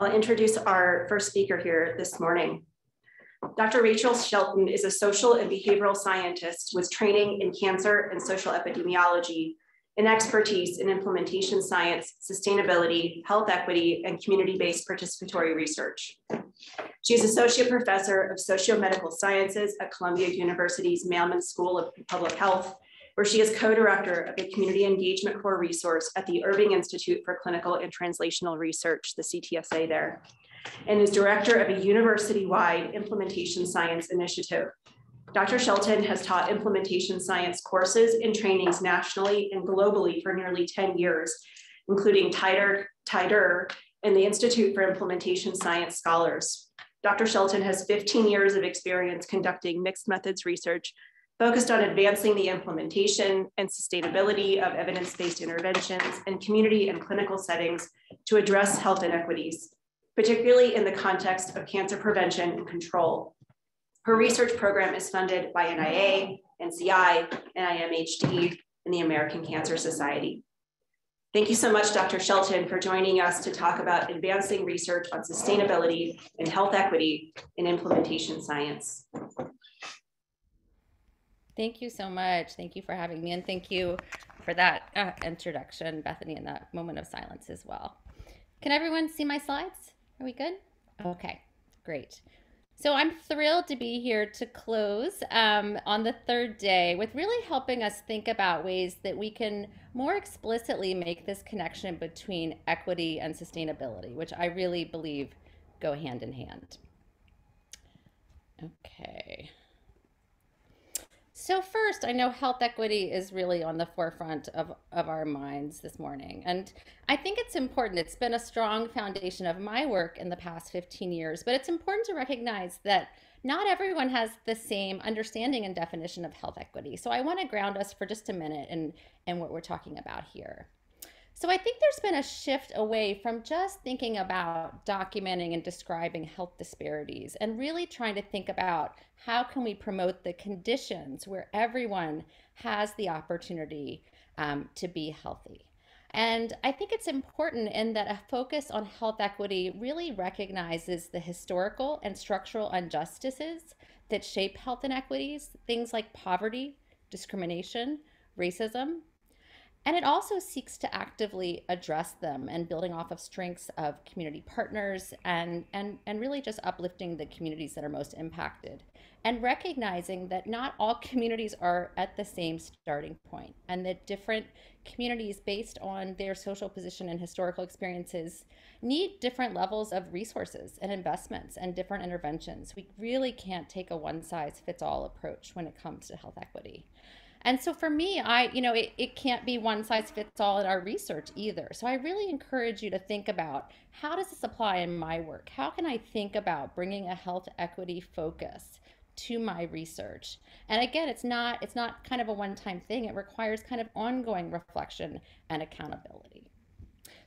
I'll introduce our first speaker here this morning. Dr. Rachel Shelton is a social and behavioral scientist with training in cancer and social epidemiology and expertise in implementation science, sustainability, health equity, and community-based participatory research. She is Associate Professor of Socio-Medical Sciences at Columbia University's Mailman School of Public Health, where she is co-director of the Community Engagement Core Resource at the Irving Institute for Clinical and Translational Research, the CTSA there, and is director of a university-wide implementation science initiative. Dr. Shelton has taught implementation science courses and trainings nationally and globally for nearly 10 years, including TIDER and the Institute for Implementation Science Scholars. Dr. Shelton has 15 years of experience conducting mixed methods research focused on advancing the implementation and sustainability of evidence-based interventions in community and clinical settings to address health inequities, particularly in the context of cancer prevention and control. Her research program is funded by NIA, NCI, NIMHD, and the American Cancer Society. Thank you so much, Dr. Shelton, for joining us to talk about advancing research on sustainability and health equity in implementation science. Thank you so much. Thank you for having me, and thank you for that introduction, Bethany, and that moment of silence as well. Can everyone see my slides? Are we good? Okay, great. So I'm thrilled to be here to close on the third day with really helping us think about ways that we can more explicitly make this connection between equity and sustainability, which I really believe go hand in hand. Okay. So first, I know health equity is really on the forefront of our minds this morning. And I think it's important. It's been a strong foundation of my work in the past 15 years, but it's important to recognize that not everyone has the same understanding and definition of health equity. So I want to ground us for just a minute in what we're talking about here. So I think there's been a shift away from just thinking about documenting and describing health disparities and really trying to think about how can we promote the conditions where everyone has the opportunity to be healthy. And I think it's important in that a focus on health equity really recognizes the historical and structural injustices that shape health inequities, things like poverty, discrimination, racism. And it also seeks to actively address them and building off of strengths of community partners and really just uplifting the communities that are most impacted. And recognizing that not all communities are at the same starting point and that different communities based on their social position and historical experiences need different levels of resources and investments and different interventions. We really can't take a one-size-fits-all approach when it comes to health equity. And so for me, it can't be one size fits all in our research either. So I really encourage you to think about, how does this apply in my work? How can I think about bringing a health equity focus to my research? And again, it's not kind of a one-time thing. It requires kind of ongoing reflection and accountability.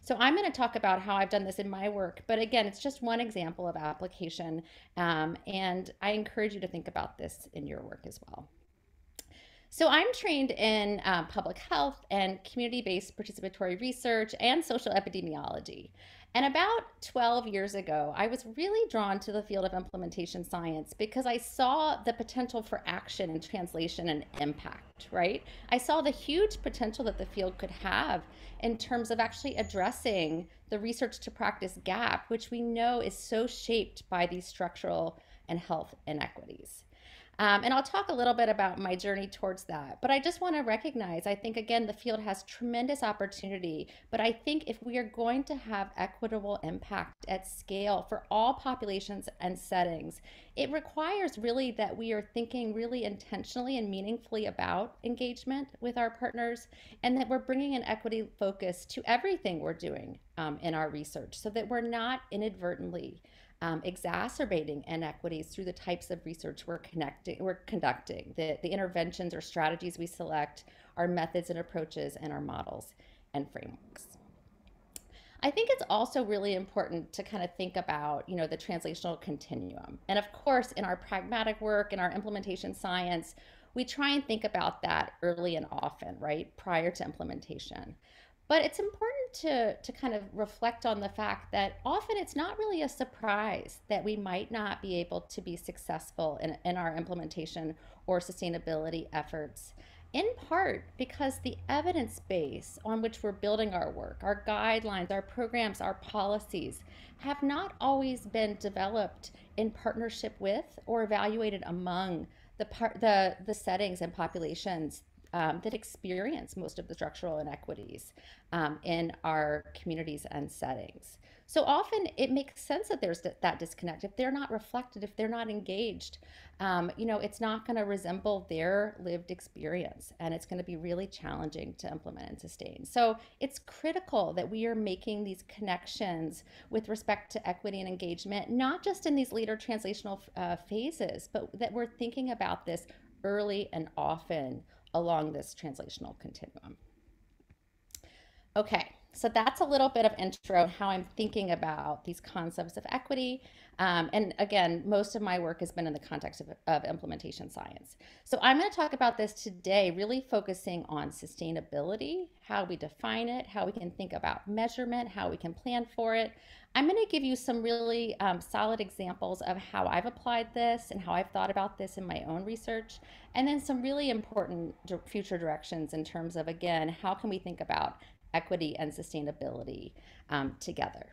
So I'm going to talk about how I've done this in my work, but again, it's just one example of application, and I encourage you to think about this in your work as well. So I'm trained in public health and community-based participatory research and social epidemiology. And about 12 years ago, I was really drawn to the field of implementation science because I saw the potential for action and translation and impact, right? I saw the huge potential that the field could have in terms of actually addressing the research to practice gap, which we know is so shaped by these structural and health inequities. And I'll talk a little bit about my journey towards that. But I just want to recognize, I think, again, the field has tremendous opportunity. But I think if we are going to have equitable impact at scale for all populations and settings, it requires really that we are thinking really intentionally and meaningfully about engagement with our partners, and that we're bringing an equity focus to everything we're doing in our research, so that we're not inadvertently exacerbating inequities through the types of research we're conducting, the interventions or strategies we select, our methods and approaches, and our models and frameworks. I think it's also really important to kind of think about, the translational continuum. And of course, in our pragmatic work, in our implementation science, we try and think about that early and often, right, prior to implementation. But it's important to kind of reflect on the fact that often it's not really a surprise that we might not be able to be successful in our implementation or sustainability efforts, in part because the evidence base on which we're building our work, our guidelines, our programs, our policies, have not always been developed in partnership with or evaluated among the settings and populations that experience most of the structural inequities in our communities and settings. So often it makes sense that there's that disconnect. If they're not reflected, if they're not engaged, it's not going to resemble their lived experience, and it's going to be really challenging to implement and sustain. So it's critical that we are making these connections with respect to equity and engagement, not just in these later translational phases, but that we're thinking about this early and often along this translational continuum. Okay, so that's a little bit of intro how I'm thinking about these concepts of equity. And again, most of my work has been in the context of implementation science. So I'm going to talk about this today, really focusing on sustainability, how we define it, how we can think about measurement, how we can plan for it. I'm going to give you some really solid examples of how I've applied this and how I've thought about this in my own research, and then some really important future directions in terms of, again, how can we think about equity and sustainability together.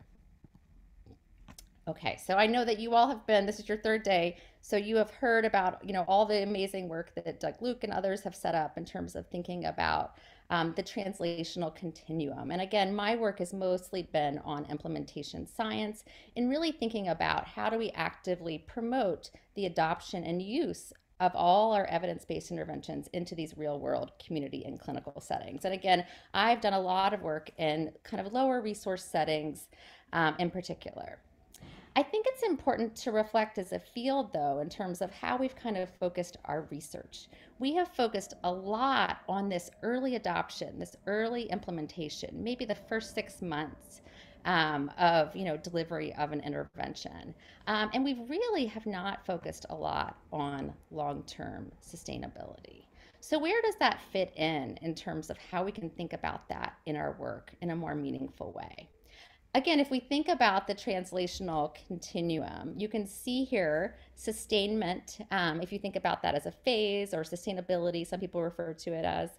Okay, so I know that you all have been, this is your third day, so you have heard about, all the amazing work that Doug Luke and others have set up in terms of thinking about the translational continuum. And again, my work has mostly been on implementation science and really thinking about how do we actively promote the adoption and use of all our evidence-based interventions into these real-world community and clinical settings. And again, I've done a lot of work in kind of lower resource settings in particular. I think it's important to reflect as a field, though, in terms of how we've kind of focused our research. We have focused a lot on this early adoption, this early implementation, maybe the first 6 months of delivery of an intervention, and we really have not focused a lot on long-term sustainability. So where does that fit in terms of how we can think about that in our work in a more meaningful way? Again, if we think about the translational continuum, you can see here sustainment. If you think about that as a phase, or sustainability, some people refer to it as,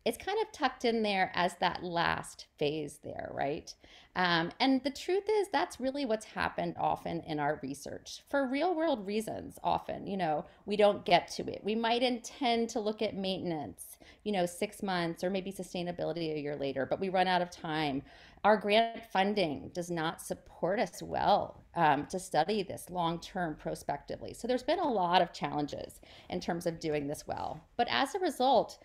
it's kind of tucked in there as that last phase there, right? And the truth is that's really what's happened often in our research for real world reasons. Often, we don't get to it. We might intend to look at maintenance, 6 months, or maybe sustainability a year later, but we run out of time. Our grant funding does not support us well to study this long-term prospectively. So there's been a lot of challenges in terms of doing this well. But as a result,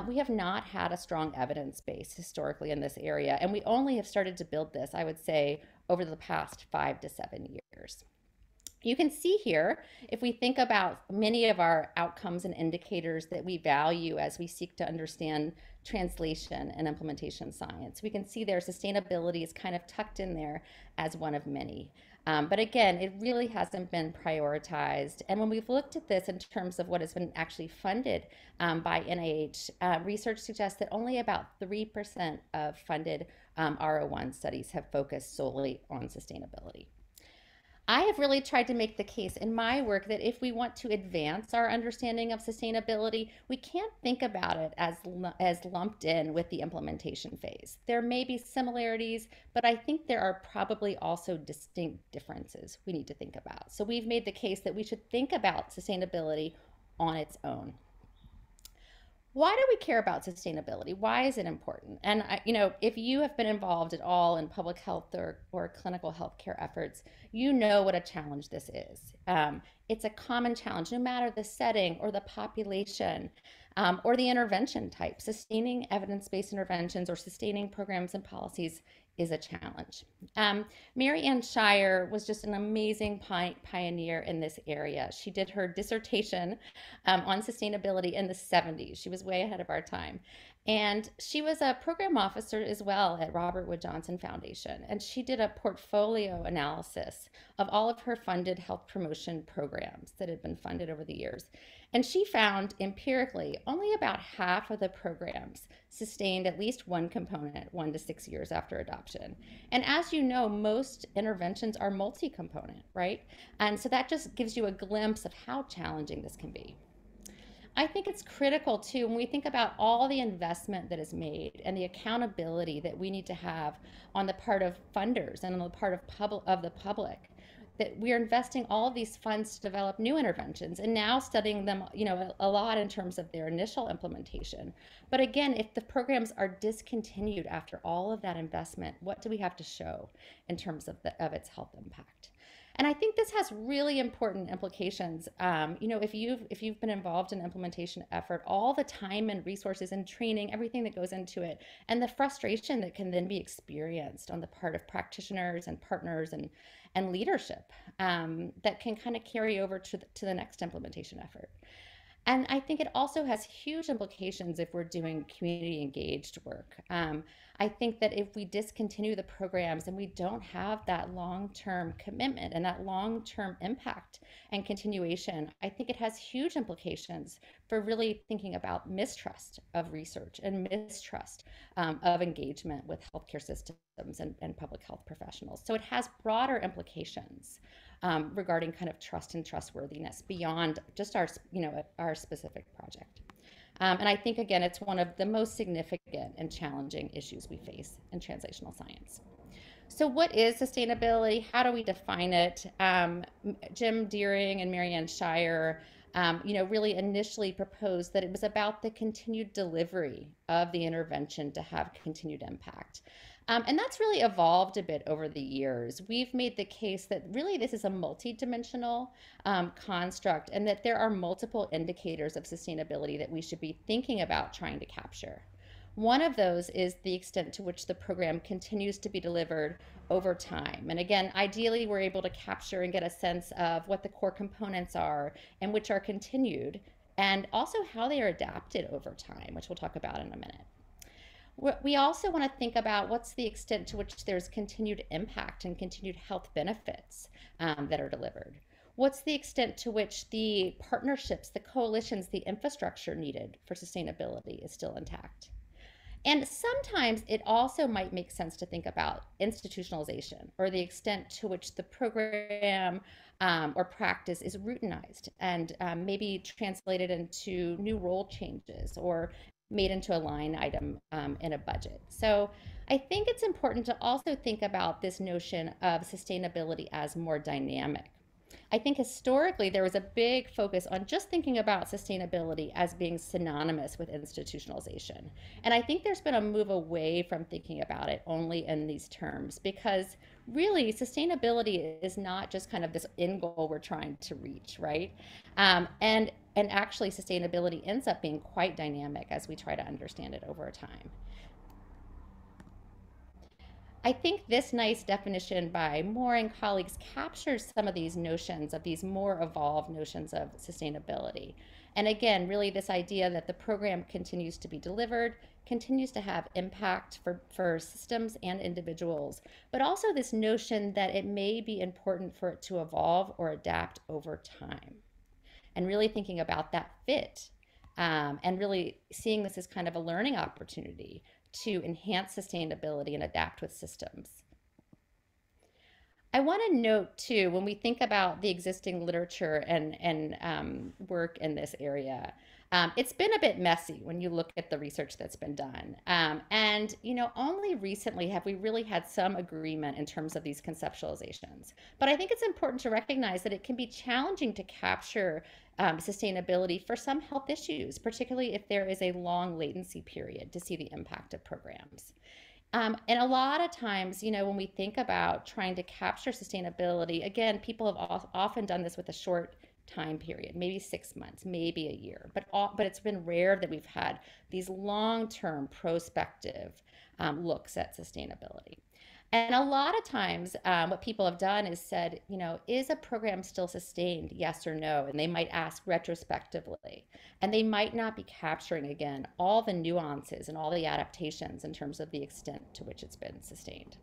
we have not had a strong evidence base historically in this area, and we only have started to build this, I would say, over the past 5 to 7 years. You can see here, if we think about many of our outcomes and indicators that we value as we seek to understand translation and implementation science, we can see there sustainability is kind of tucked in there as one of many. But again, it really hasn't been prioritized. And when we've looked at this in terms of what has been actually funded by NIH, research suggests that only about 3% of funded R01 studies have focused solely on sustainability. I have really tried to make the case in my work that if we want to advance our understanding of sustainability, we can't think about it as lumped in with the implementation phase. There may be similarities, but I think there are probably also distinct differences we need to think about. So we've made the case that we should think about sustainability on its own. Why do we care about sustainability? Why is it important? And if you have been involved at all in public health or clinical healthcare efforts, you know what a challenge this is. It's a common challenge, no matter the setting or the population or the intervention type. Sustaining evidence-based interventions or sustaining programs and policies is a challenge. Mary Ann Scheirer was just an amazing pioneer in this area. She did her dissertation on sustainability in the 70s. She was way ahead of our time. And she was a program officer as well at Robert Wood Johnson Foundation. And she did a portfolio analysis of all of her funded health promotion programs that had been funded over the years. And she found empirically only about half of the programs sustained at least one component 1 to 6 years after adoption. And as you know, most interventions are multi component, right? And so that just gives you a glimpse of how challenging this can be. I think it's critical too when we think about all the investment that is made and the accountability that we need to have on the part of funders and on the part of the public, that we are investing all of these funds to develop new interventions and now studying them, a lot in terms of their initial implementation. But again, if the programs are discontinued after all of that investment, what do we have to show in terms of its health impact? And I think this has really important implications. If you've been involved in implementation effort, all the time and resources and training, everything that goes into it, and the frustration that can then be experienced on the part of practitioners and partners and leadership, that can kind of carry over to the next implementation effort. And I think it also has huge implications if we're doing community engaged work. I think that if we discontinue the programs and we don't have that long-term commitment and that long-term impact and continuation, I think it has huge implications for really thinking about mistrust of research and mistrust of engagement with healthcare systems and public health professionals. So it has broader implications regarding kind of trust and trustworthiness beyond just our specific project. And I think, again, it's one of the most significant and challenging issues we face in translational science. So what is sustainability? How do we define it? Jim Dearing and Marianne Scheirer, really initially proposed that it was about the continued delivery of the intervention to have continued impact. And that's really evolved a bit over the years. We've made the case that really this is a multidimensional construct and that there are multiple indicators of sustainability that we should be thinking about trying to capture. One of those is the extent to which the program continues to be delivered over time. And again, ideally, we're able to capture and get a sense of what the core components are and which are continued, and also how they are adapted over time, which we'll talk about in a minute. We also want to think about what's the extent to which there's continued impact and continued health benefits that are delivered. What's the extent to which the partnerships, the coalitions, the infrastructure needed for sustainability is still intact? And sometimes it also might make sense to think about institutionalization or the extent to which the program or practice is routinized and maybe translated into new role changes or made into a line item in a budget. So I think it's important to also think about this notion of sustainability as more dynamic. I think historically there was a big focus on just thinking about sustainability as being synonymous with institutionalization. And I think there's been a move away from thinking about it only in these terms, because really sustainability is not just kind of this end goal we're trying to reach, right? And actually sustainability ends up being quite dynamic as we try to understand it over time. I think this nice definition by Moore and colleagues captures some of these notions of these more evolved notions of sustainability. And again, really this idea that the program continues to be delivered, continues to have impact for systems and individuals, but also this notion that it may be important for it to evolve or adapt over time. And really thinking about that fit and really seeing this as kind of a learning opportunity to enhance sustainability and adapt with systems. I want to note too, when we think about the existing literature and work in this area, it's been a bit messy when you look at the research that's been done. And only recently have we really had some agreement in terms of these conceptualizations. But I think it's important to recognize that it can be challenging to capture sustainability for some health issues, particularly if there is a long latency period to see the impact of programs. And a lot of times, when we think about trying to capture sustainability, again, people have often done this with a short time period, maybe 6 months, maybe a year, but it's been rare that we've had these long-term prospective looks at sustainability. And a lot of times, what people have done is said, is a program still sustained? Yes or no? And they might ask retrospectively. And they might not be capturing, again, all the nuances and all the adaptations in terms of the extent to which it's been sustained.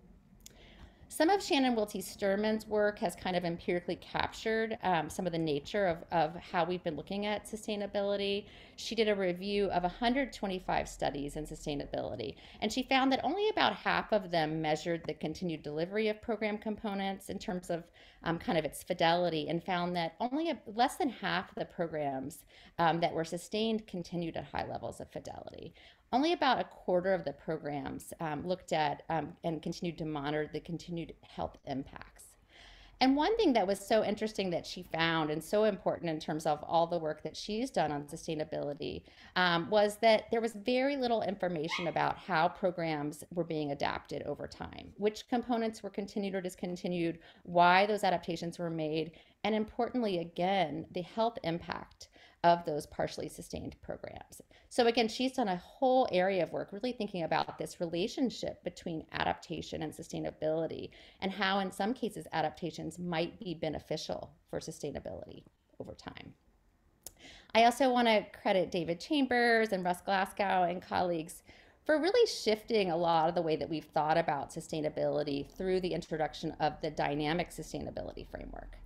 Some of Shannon Wilty Sturman's work has kind of empirically captured some of the nature of how we've been looking at sustainability. She did a review of 125 studies in sustainability, and she found that only about half of them measured the continued delivery of program components in terms of kind of its fidelity, and found that only less than half of the programs that were sustained continued at high levels of fidelity. Only about a quarter of the programs looked at and continued to monitor the continued health impacts. And one thing that was so interesting that she found and so important in terms of all the work that she's done on sustainability was that there was very little information about how programs were being adapted over time, which components were continued or discontinued, why those adaptations were made, and importantly, again, the health impact of those partially sustained programs. So again, she's done a whole area of work really thinking about this relationship between adaptation and sustainability, and how in some cases adaptations might be beneficial for sustainability over time. I also want to credit David Chambers and Russ Glasgow and colleagues for really shifting a lot of the way that we've thought about sustainability through the introduction of the dynamic sustainability framework.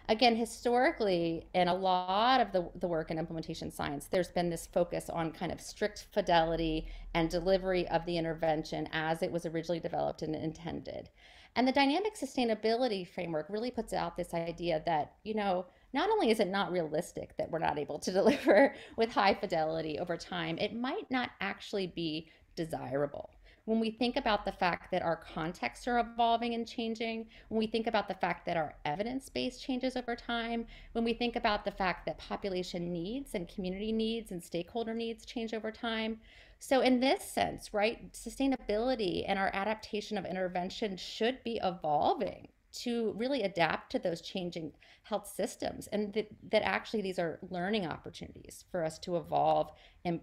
Again, historically, in a lot of the work in implementation science, there's been this focus on kind of strict fidelity and delivery of the intervention as it was originally developed and intended. And the dynamic sustainability framework really puts out this idea that, not only is it not realistic that we're not able to deliver with high fidelity over time, it might not actually be desirable. When we think about the fact that our contexts are evolving and changing, when we think about the fact that our evidence base changes over time, when we think about the fact that population needs and community needs and stakeholder needs change over time. So in this sense, right, sustainability and our adaptation of intervention should be evolving to really adapt to those changing health systems, and that actually these are learning opportunities for us to evolve and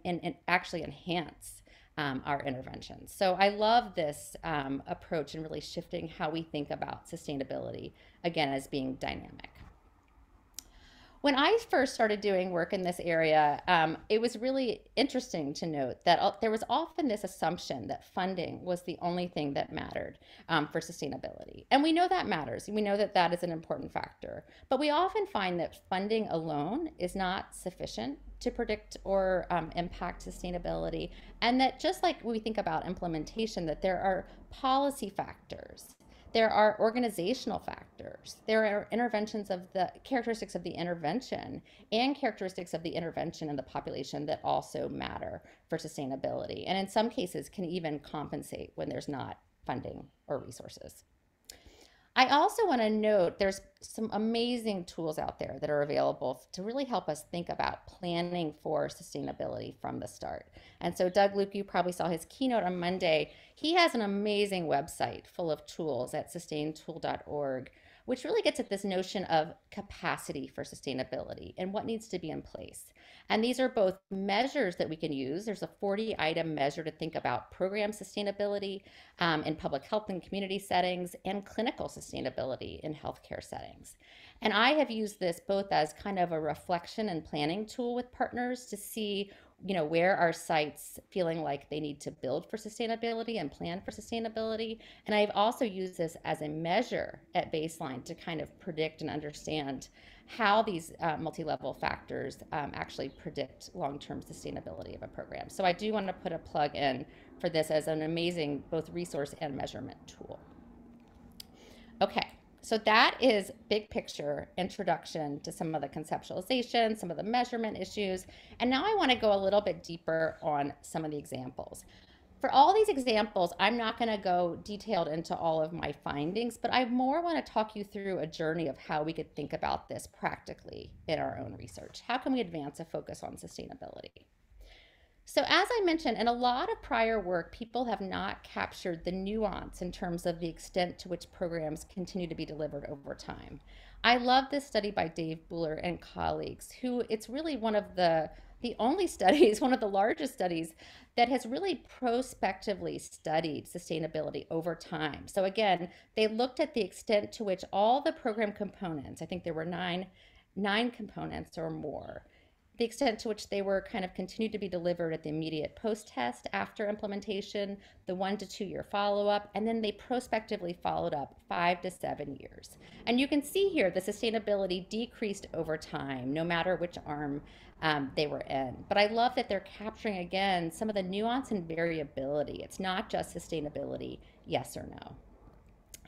actually enhance our interventions. So I love this approach in really shifting how we think about sustainability, again, as being dynamic. When I first started doing work in this area, it was really interesting to note that there was often this assumption that funding was the only thing that mattered for sustainability. And we know that matters. We know that that is an important factor. But we often find that funding alone is not sufficient to predict or impact sustainability. And that just like we think about implementation, that there are policy factors, there are organizational factors, there are interventions of the characteristics of the intervention and characteristics of the intervention and the population that also matter for sustainability, and in some cases can even compensate when there's not funding or resources. I also want to note there's some amazing tools out there that are available to really help us think about planning for sustainability from the start. And so Doug Luke, you probably saw his keynote on Monday. He has an amazing website full of tools at sustaintool.org, which really gets at this notion of capacity for sustainability and what needs to be in place. And these are both measures that we can use. There's a 40-item measure to think about program sustainability in public health and community settings, and clinical sustainability in healthcare settings. And I have used this both as kind of a reflection and planning tool with partners to see where are sites feeling like they need to build for sustainability and plan for sustainability. And I've also used this as a measure at baseline to kind of predict and understand how these multi-level factors actually predict long-term sustainability of a program. So I do want to put a plug in for this as an amazing both resource and measurement tool. Okay. So that is big picture introduction to some of the conceptualization, some of the measurement issues. And now I want to go a little bit deeper on some of the examples. For all these examples, I'm not going to go detailed into all of my findings, but I more want to talk you through a journey of how we could think about this practically in our own research. How can we advance a focus on sustainability? So as I mentioned, in a lot of prior work, people have not captured the nuance in terms of the extent to which programs continue to be delivered over time. I love this study by Dave Buller and colleagues, who it's really one of the the only studies, one of the largest studies that has really prospectively studied sustainability over time. So again, they looked at the extent to which all the program components, I think there were nine components or more, the extent to which they were kind of continued to be delivered at the immediate post-test after implementation, the 1 to 2 year follow-up, and then they prospectively followed up 5 to 7 years. And you can see here the sustainability decreased over time, no matter which arm they were in. But I love that they're capturing again some of the nuance and variability. It's not just sustainability, yes or no.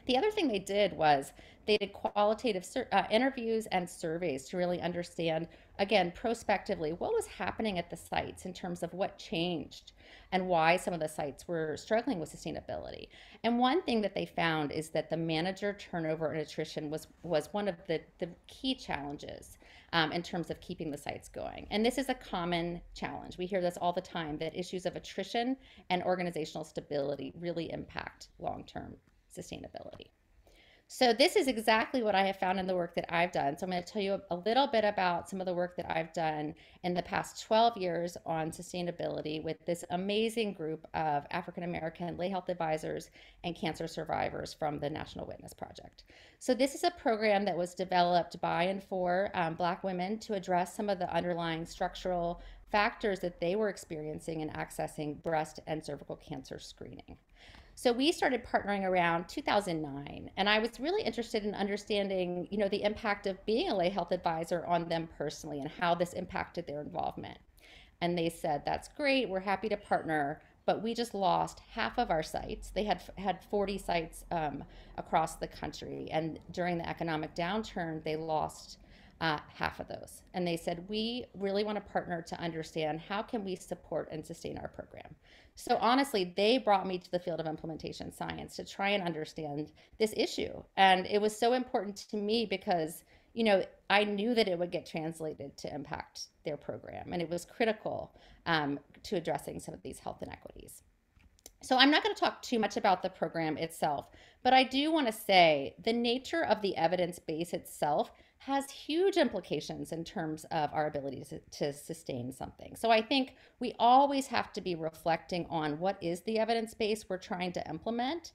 The other thing they did was they did qualitative interviews and surveys to really understand, again, prospectively, what was happening at the sites in terms of what changed and why some of the sites were struggling with sustainability. And one thing that they found is that the manager turnover and attrition was one of the key challenges in terms of keeping the sites going. And this is a common challenge. We hear this all the time, that issues of attrition and organizational stability really impact long-term sustainability. So this is exactly what I have found in the work that I've done. So I'm going to tell you a little bit about some of the work that I've done in the past 12 years on sustainability with this amazing group of African American lay health advisors and cancer survivors from the National Witness Project. So this is a program that was developed by and for Black women to address some of the underlying structural factors that they were experiencing in accessing breast and cervical cancer screening. So we started partnering around 2009, and I was really interested in understanding, the impact of being a lay health advisor on them personally and how this impacted their involvement. And they said, that's great, we're happy to partner, but we just lost half of our sites. They had 40 sites across the country, and during the economic downturn, they lost half of those. And they said, we really want to partner to understand how can we support and sustain our program. So honestly, they brought me to the field of implementation science to try and understand this issue. And it was so important to me because, I knew that it would get translated to impact their program. And it was critical to addressing some of these health inequities. So I'm not going to talk too much about the program itself, but I do want to say the nature of the evidence base itself has huge implications in terms of our ability to sustain something. So I think we always have to be reflecting on what is the evidence base we're trying to implement,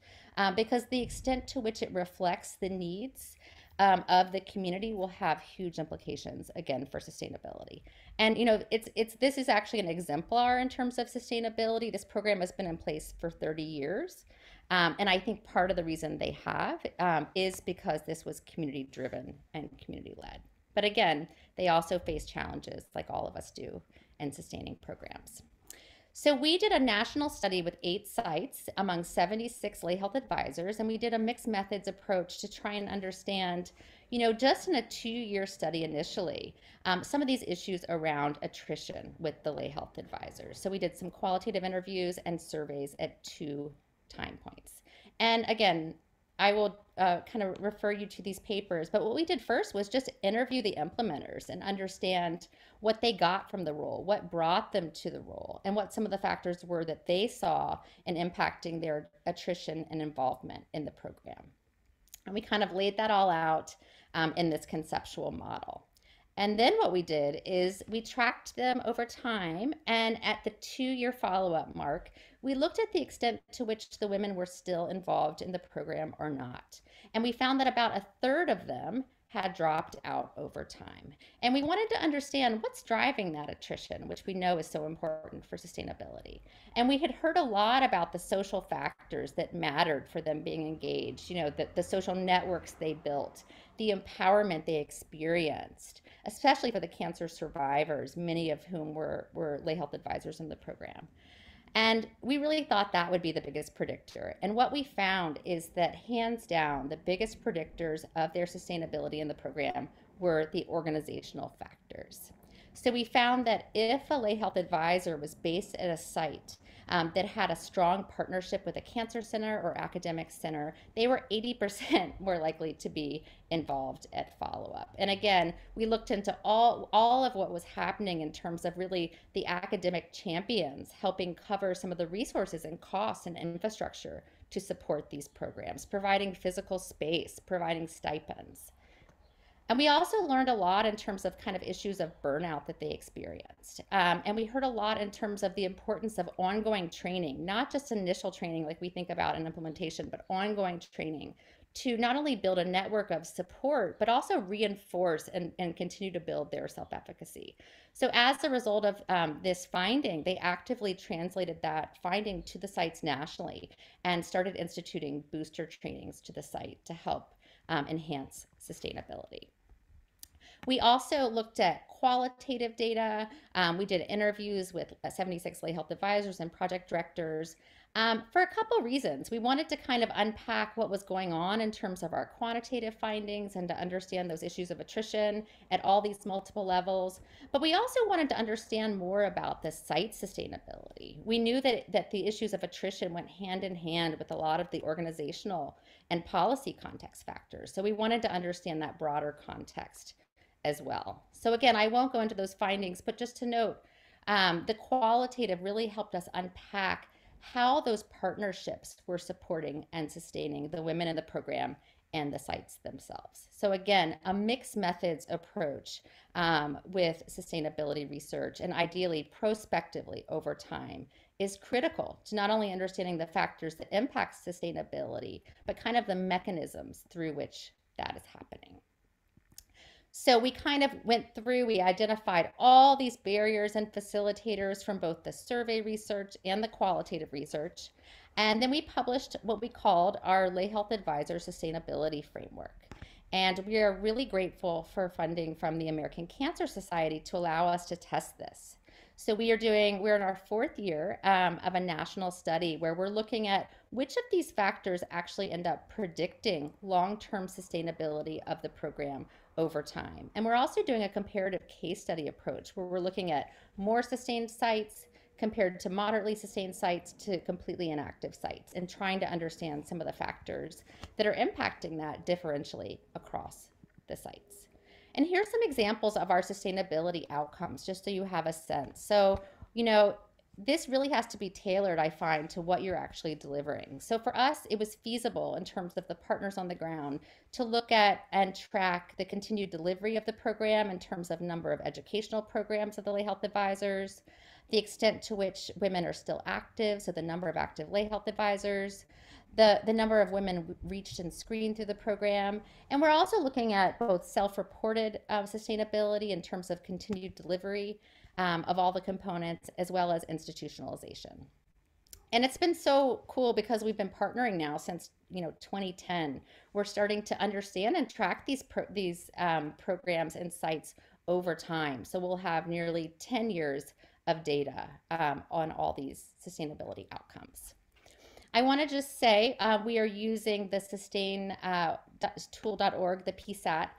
because the extent to which it reflects the needs of the community will have huge implications, again, for sustainability. And this is actually an exemplar in terms of sustainability. This program has been in place for 30 years. And I think part of the reason they have is because this was community driven and community led. But again, they also face challenges like all of us do in sustaining programs. So we did a national study with 8 sites among 76 lay health advisors, and we did a mixed methods approach to try and understand, just in a 2-year study initially, some of these issues around attrition with the lay health advisors. So we did some qualitative interviews and surveys at 2 time points. And again, I will kind of refer you to these papers, but what we did first was just interview the implementers and understand what they got from the role, what brought them to the role, and what some of the factors were that they saw in impacting their attrition and involvement in the program. And we kind of laid that all out in this conceptual model. And then what we did is we tracked them over time, and at the 2-year follow-up mark, we looked at the extent to which the women were still involved in the program or not. And we found that about 1/3 of them had dropped out over time. And we wanted to understand what's driving that attrition, which we know is so important for sustainability. And we had heard a lot about the social factors that mattered for them being engaged, the social networks they built, the empowerment they experienced, especially for the cancer survivors, many of whom were lay health advisors in the program. And we really thought that would be the biggest predictor. And what we found is that hands down, the biggest predictors of their sustainability in the program were the organizational factors. So we found that if a lay health advisor was based at a site that had a strong partnership with a cancer center or academic center, they were 80% more likely to be involved at follow-up. And again, we looked into all of what was happening in terms of really the academic champions helping cover some of the resources and costs and infrastructure to support these programs, providing physical space, providing stipends. And we also learned a lot in terms of kind of issues of burnout that they experienced. And we heard a lot in terms of the importance of ongoing training, not just initial training like we think about in implementation, but ongoing training to not only build a network of support, but also reinforce and continue to build their self-efficacy. So as a result of this finding, they actively translated that finding to the sites nationally and started instituting booster trainings to the site to help enhance sustainability. We also looked at qualitative data. We did interviews with 76 lay health advisors and project directors for a couple reasons. We wanted to kind of unpack what was going on in terms of our quantitative findings and to understand those issues of attrition at all these multiple levels. But we also wanted to understand more about the site sustainability. We knew that the issues of attrition went hand in hand with a lot of the organizational and policy context factors. So we wanted to understand that broader context as well. So again, I won't go into those findings, but just to note, the qualitative really helped us unpack how those partnerships were supporting and sustaining the women in the program and the sites themselves. So again, a mixed methods approach with sustainability research and ideally prospectively over time is critical to not only understanding the factors that impact sustainability, but kind of the mechanisms through which that is happening. So we kind of went through, we identified all these barriers and facilitators from both the survey research and the qualitative research. And then we published what we called our Lay Health Advisor Sustainability Framework. And we are really grateful for funding from the American Cancer Society to allow us to test this. So we're in our fourth year of a national study where we're looking at which of these factors actually end up predicting long-term sustainability of the program over time. And we're also doing a comparative case study approach where we're looking at more sustained sites compared to moderately sustained sites to completely inactive sites and trying to understand some of the factors that are impacting that differentially across the sites. And here's some examples of our sustainability outcomes, just so you have a sense. So, this really has to be tailored, I find, to what you're actually delivering. So for us, it was feasible in terms of the partners on the ground to look at and track the continued delivery of the program in terms of number of educational programs of the lay health advisors, the extent to which women are still active, so the number of active lay health advisors, the number of women reached and screened through the program. And we're also looking at both self-reported sustainability in terms of continued delivery of all the components, as well as institutionalization. And it's been so cool because we've been partnering now since 2010. We're starting to understand and track these programs and sites over time. So we'll have nearly 10 years of data on all these sustainability outcomes. I want to just say we are using the sustaintool.org, the PSAT,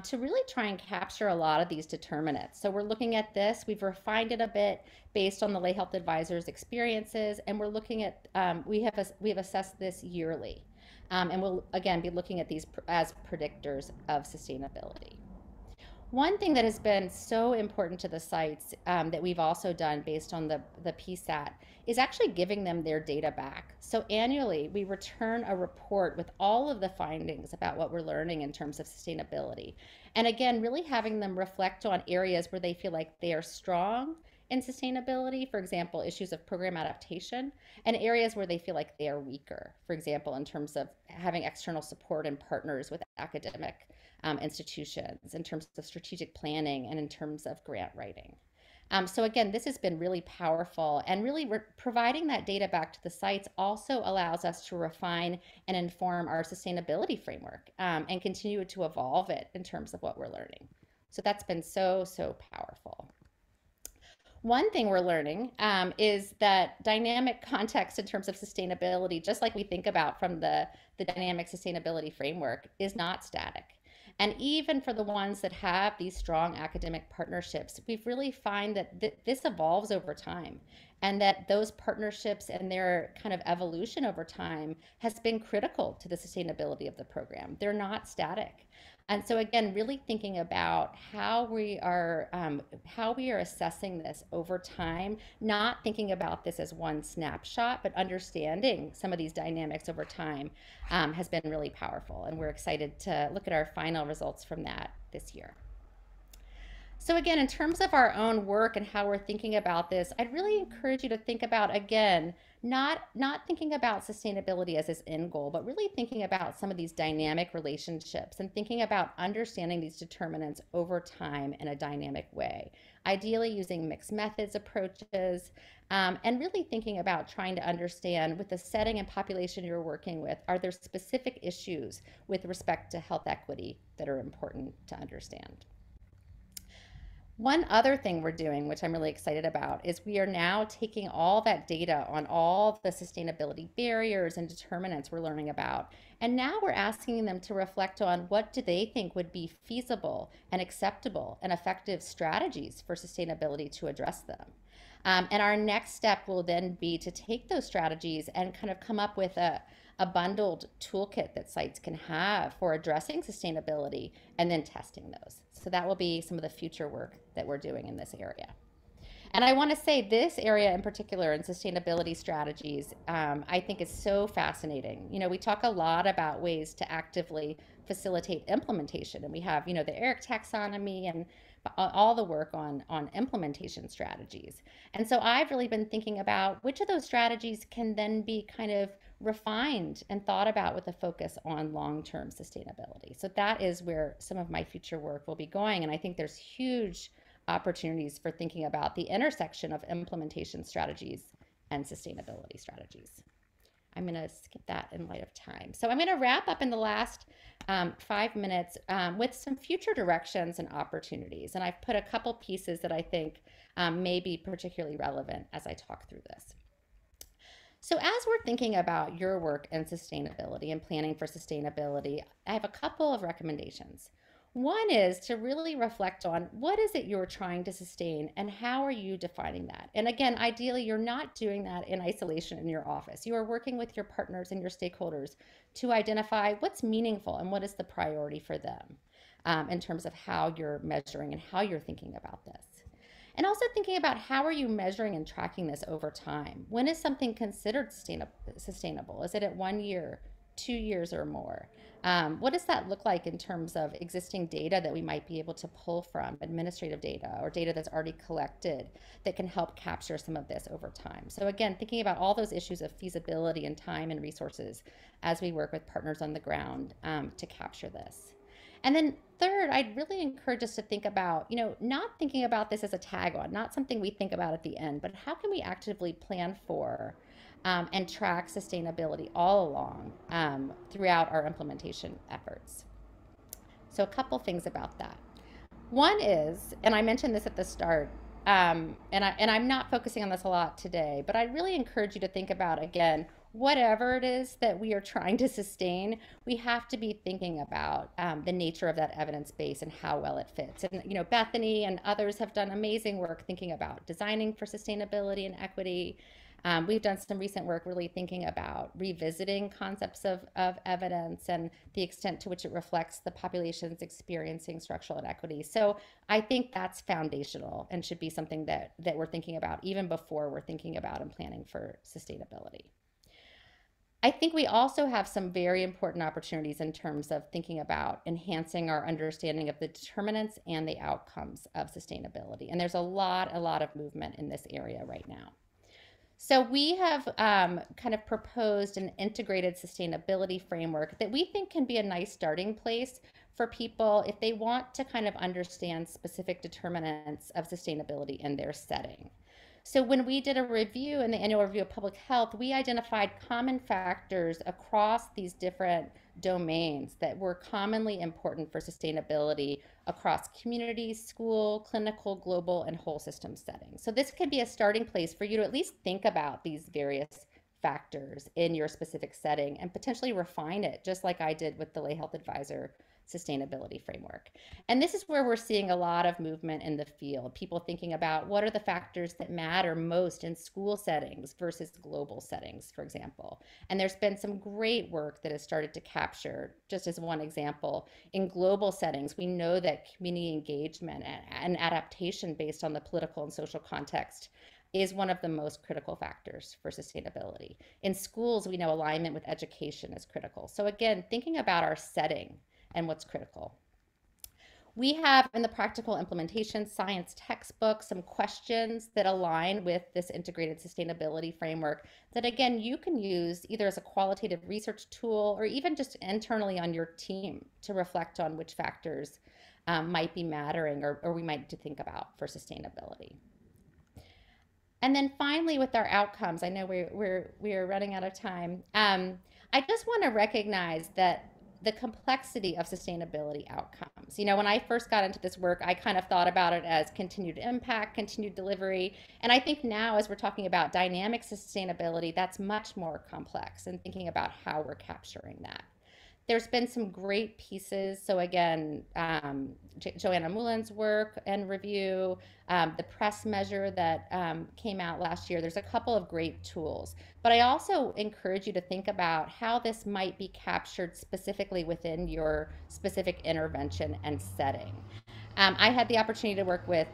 to really try and capture a lot of these determinants. So we're looking at this. We've refined it a bit based on the lay health advisors' experiences, and we're looking at we have assessed this yearly, and we'll again be looking at these as predictors of sustainability. One thing that has been so important to the sites that we've also done based on the PSAT is actually giving them their data back. So annually, we return a report with all of the findings about what we're learning in terms of sustainability. And again, really having them reflect on areas where they feel like they are strong in sustainability, for example, issues of program adaptation, and areas where they feel like they are weaker, for example, in terms of having external support and partners with academic institutions, in terms of strategic planning, and in terms of grant writing. So again, this has been really powerful, and really providing that data back to the sites also allows us to refine and inform our sustainability framework and continue to evolve it in terms of what we're learning. So that's been so powerful. One thing we're learning is that dynamic context in terms of sustainability, just like we think about from the dynamic sustainability framework, is not static. And even for the ones that have these strong academic partnerships, we've really find that this evolves over time. and that those partnerships and their kind of evolution over time has been critical to the sustainability of the program. They're not static. And so again, really thinking about how we are assessing this over time, not thinking about this as one snapshot, but understanding some of these dynamics over time has been really powerful. And we're excited to look at our final results from that this year. So again, in terms of our own work and how we're thinking about this, I'd really encourage you to think about, again, not thinking about sustainability as this end goal, but really thinking about some of these dynamic relationships and thinking about understanding these determinants over time in a dynamic way. Ideally using mixed methods approaches, and really thinking about trying to understand with the setting and population you're working with, are there specific issues with respect to health equity that are important to understand? One other thing we're doing, which I'm really excited about, is we are now taking all that data on all the sustainability barriers and determinants we're learning about, and now we're asking them to reflect on what do they think would be feasible and acceptable and effective strategies for sustainability to address them. And our next step will then be to take those strategies and kind of come up with a bundled toolkit that sites can have for addressing sustainability and then testing those. So that will be some of the future work that we're doing in this area. And I want to say this area in particular in sustainability strategies, I think is so fascinating. You know, we talk a lot about ways to actively facilitate implementation, and we have, you know, the ERIC taxonomy and all the work on implementation strategies. And so I've really been thinking about which of those strategies can then be kind of refined and thought about with a focus on long-term sustainability. So that is where some of my future work will be going. And I think there's huge opportunities for thinking about the intersection of implementation strategies and sustainability strategies. I'm going to skip that in light of time. So I'm going to wrap up in the last 5 minutes with some future directions and opportunities. And I've put a couple pieces that I think may be particularly relevant as I talk through this. So as we're thinking about your work in sustainability and planning for sustainability, I have a couple of recommendations. One is to really reflect on what is it you're trying to sustain and how are you defining that? And again, ideally, you're not doing that in isolation in your office. You are working with your partners and your stakeholders to identify what's meaningful and what is the priority for them in terms of how you're measuring and how you're thinking about this. And also thinking about how are you measuring and tracking this over time? When is something considered sustainable? Is it at 1 year, 2 years or more? What does that look like in terms of existing data that we might be able to pull from, administrative data or data that's already collected that can help capture some of this over time? So again, thinking about all those issues of feasibility and time and resources as we work with partners on the ground to capture this. And then third, I'd really encourage us to think about, you know, not thinking about this as a tag on, not something we think about at the end, but how can we actively plan for and track sustainability all along throughout our implementation efforts. So a couple things about that. One is, and I mentioned this at the start, and I'm not focusing on this a lot today, but I really encourage you to think about, again, whatever it is that we are trying to sustain, we have to be thinking about the nature of that evidence base and how well it fits. And, you know, Bethany and others have done amazing work thinking about designing for sustainability and equity. We've done some recent work really thinking about revisiting concepts of evidence and the extent to which it reflects the populations experiencing structural inequity. So I think that's foundational and should be something that we're thinking about even before we're thinking about and planning for sustainability. I think we also have some very important opportunities in terms of thinking about enhancing our understanding of the determinants and the outcomes of sustainability. And there's a lot of movement in this area right now. So we have kind of proposed an integrated sustainability framework that we think can be a nice starting place for people if they want to kind of understand specific determinants of sustainability in their setting. So when we did a review in the annual review of public health, we identified common factors across these different domains that were commonly important for sustainability across community, school, clinical, global, and whole system settings. So this could be a starting place for you to at least think about these various factors in your specific setting and potentially refine it, just like I did with the lay health advisor sustainability framework. And this is where we're seeing a lot of movement in the field, people thinking about what are the factors that matter most in school settings versus global settings, for example. And there's been some great work that has started to capture, just as one example, in global settings, we know that community engagement and adaptation based on the political and social context is one of the most critical factors for sustainability. In schools, we know alignment with education is critical. So again, thinking about our setting and what's critical. We have in the practical implementation science textbook some questions that align with this integrated sustainability framework that, again, you can use either as a qualitative research tool or even just internally on your team to reflect on which factors might be mattering or we might need to think about for sustainability. And then finally, with our outcomes, I know we're running out of time. I just want to recognize that the complexity of sustainability outcomes. You know, when I first got into this work, I kind of thought about it as continued impact, continued delivery. And I think now, as we're talking about dynamic sustainability, that's much more complex and thinking about how we're capturing that. There's been some great pieces. So again, Joanna Moulin's work and review, the press measure that came out last year. There's a couple of great tools. But I also encourage you to think about how this might be captured specifically within your specific intervention and setting. I had the opportunity to work with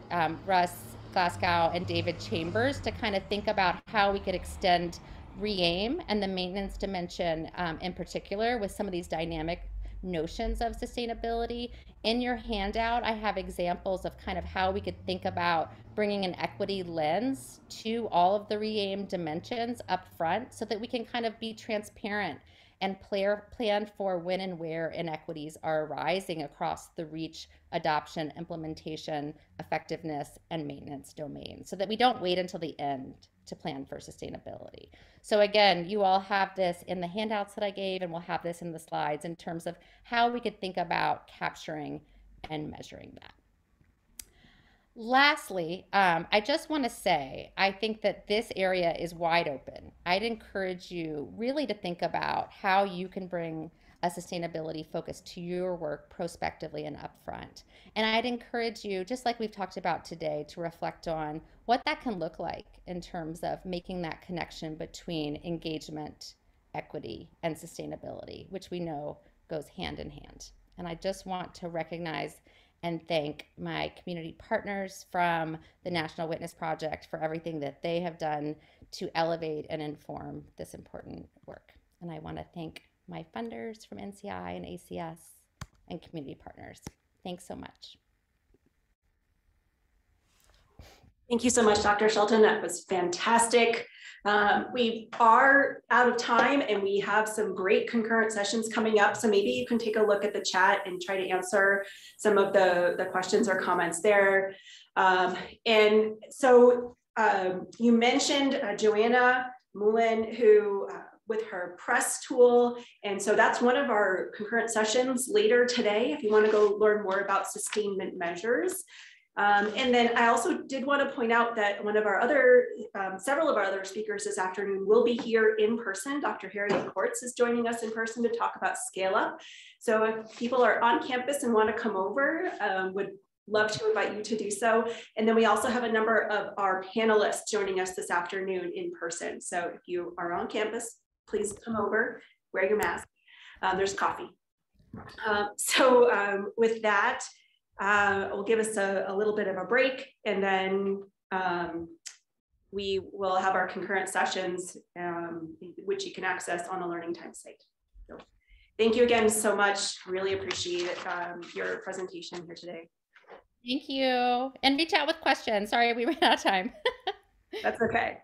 Russ Glasgow and David Chambers to kind of think about how we could extend re-aim and the maintenance dimension in particular with some of these dynamic notions of sustainability. In your handout, I have examples of kind of how we could think about bringing an equity lens to all of the re-aim dimensions up front so that we can kind of be transparent and plan for when and where inequities are arising across the reach, adoption, implementation, effectiveness, and maintenance domains so that we don't wait until the end to plan for sustainability. So again, you all have this in the handouts that I gave, and we'll have this in the slides in terms of how we could think about capturing and measuring that. Lastly, I just want to say, I think that this area is wide open. I'd encourage you really to think about how you can bring a sustainability focus to your work prospectively and upfront. And I'd encourage you, just like we've talked about today, to reflect on what that can look like in terms of making that connection between engagement, equity, and sustainability, which we know goes hand in hand. And I just want to recognize and thank my community partners from the National Witness Project for everything that they have done to elevate and inform this important work. And I want to thank my funders from NCI and ACS and community partners. Thanks so much. Thank you so much, Dr. Shelton. That was fantastic. We are out of time and we have some great concurrent sessions coming up. So maybe you can take a look at the chat and try to answer some of the questions or comments there. And so you mentioned Joanna Moulin, who with her press tool. And so that's one of our concurrent sessions later today, if you want to go learn more about sustainment measures. And then I also did want to point out that one of our other, several of our other speakers this afternoon will be here in person. Dr. Harriet Quartz is joining us in person to talk about scale up. So if people are on campus and want to come over, would love to invite you to do so. And then we also have a number of our panelists joining us this afternoon in person. So if you are on campus, please come over, wear your mask. There's coffee. With that, will give us a little bit of a break, and then we will have our concurrent sessions, which you can access on the Learning Time site. So thank you again so much. Really appreciate your presentation here today. Thank you. And reach out with questions. Sorry, we ran out of time. That's okay.